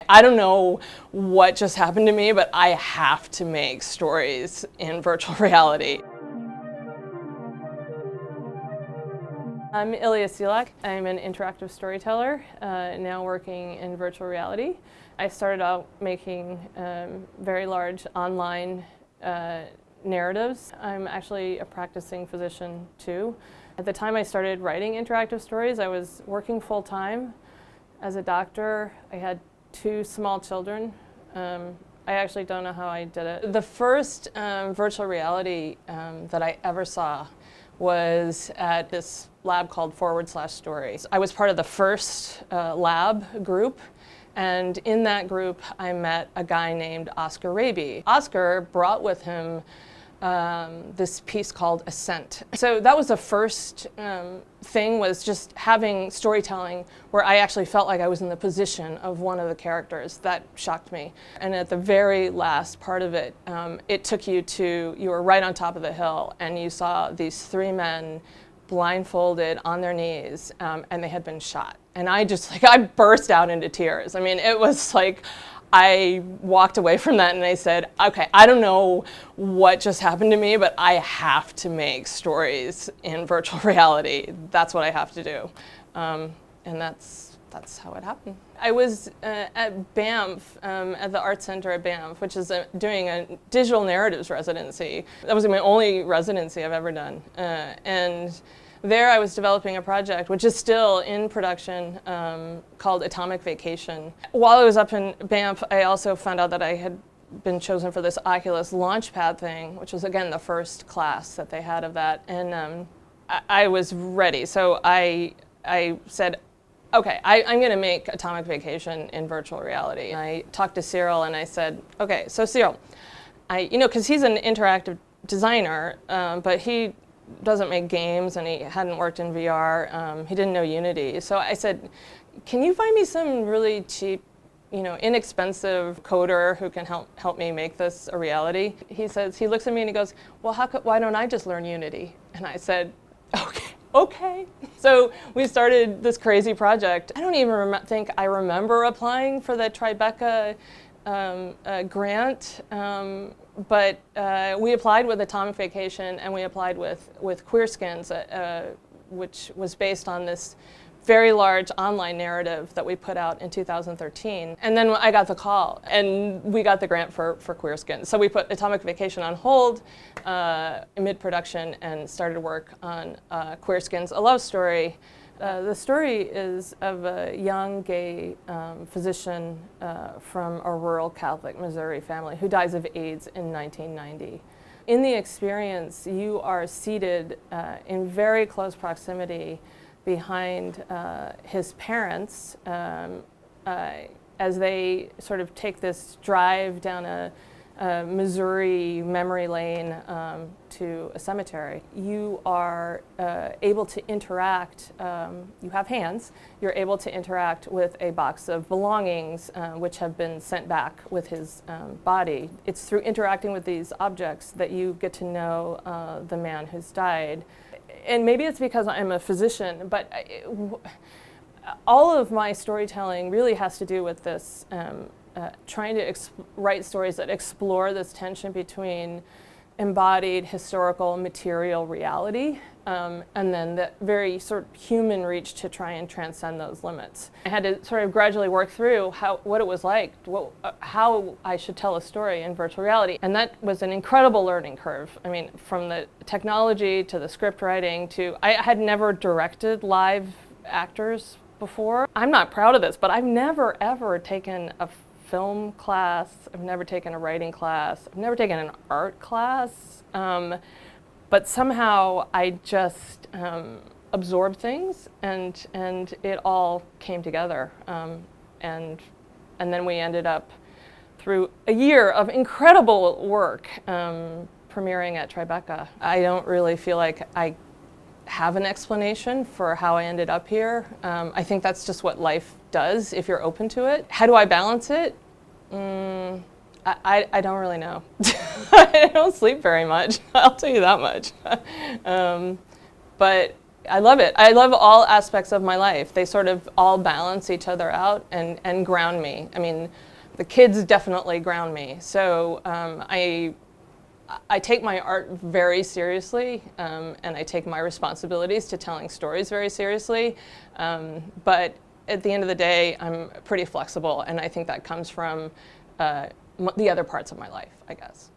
I don't know what just happened to me, but I have to make stories in virtual reality. I'm Illya Szilak. I'm an interactive storyteller, now working in virtual reality. I started out making very large online narratives. I'm actually a practicing physician too. At the time I started writing interactive stories, I was working full-time as a doctor. I had 2 small children. I actually don't know how I did it. The first virtual reality that I ever saw was at this lab called /Stories. I was part of the first lab group, and in that group I met a guy named Oscar Raby. Oscar brought with him this piece called Ascent. So that was the first thing, was just having storytelling where I actually felt like I was in the position of one of the characters. That shocked me. And at the very last part of it, it took you were right on top of the hill, and you saw these 3 men blindfolded on their knees, and they had been shot. And I burst out into tears. I mean, it was like, I walked away from that and I said, okay, I don't know what just happened to me, but I have to make stories in virtual reality. That's what I have to do. And that's how it happened. I was at Banff, at the Art Center at Banff, which is doing a digital narratives residency. That was my only residency I've ever done. And there I was developing a project, which is still in production, called Atomic Vacation. While I was up in Banff, I also found out that I had been chosen for this Oculus Launchpad thing, which was, again, the first class that they had of that. And I was ready. So I said, okay, I'm going to make Atomic Vacation in virtual reality. And I talked to Cyril and I said, okay, so Cyril, because he's an interactive designer, but he doesn't make games and he hadn't worked in VR. He didn't know Unity. So I said, can you find me some really cheap, inexpensive coder who can help me make this a reality? He looks at me and he goes, well, why don't I just learn Unity? And I said, okay. So we started this crazy project. I don't even think I remember applying for the Tribeca grant. But we applied with Atomic Vacation, and we applied with QueerSkins, which was based on this very large online narrative that we put out in 2013. And then I got the call, and we got the grant for QueerSkins. So we put Atomic Vacation on hold mid-production and started work on QueerSkins, a love story. The story is of a young gay physician from a rural Catholic Missouri family who dies of AIDS in 1990. In the experience, you are seated in very close proximity behind his parents as they sort of take this drive down a Missouri memory lane to a cemetery. You are able to interact, you have hands, you're able to interact with a box of belongings which have been sent back with his body. It's through interacting with these objects that you get to know the man who's died. And maybe it's because I'm a physician, but all of my storytelling really has to do with this trying to write stories that explore this tension between embodied historical material reality and then the very sort of human reach to try and transcend those limits. I had to sort of gradually work through what it was like, how I should tell a story in virtual reality. And that was an incredible learning curve. I mean, from the technology to the script writing to, I had never directed live actors before. I'm not proud of this, but I've never ever taken a film class, I've never taken a writing class, I've never taken an art class, but somehow I just absorbed things and it all came together. And then we ended up, through a year of incredible work, premiering at Tribeca. I don't really feel like I have an explanation for how I ended up here. I think that's just what life does if you're open to it. How do I balance it? I don't really know. I don't sleep very much, I'll tell you that much. But I love it. I love all aspects of my life. They sort of all balance each other out and ground me. I mean, the kids definitely ground me. So I take my art very seriously, and I take my responsibilities to telling stories very seriously. But at the end of the day, I'm pretty flexible, and I think that comes from the other parts of my life, I guess.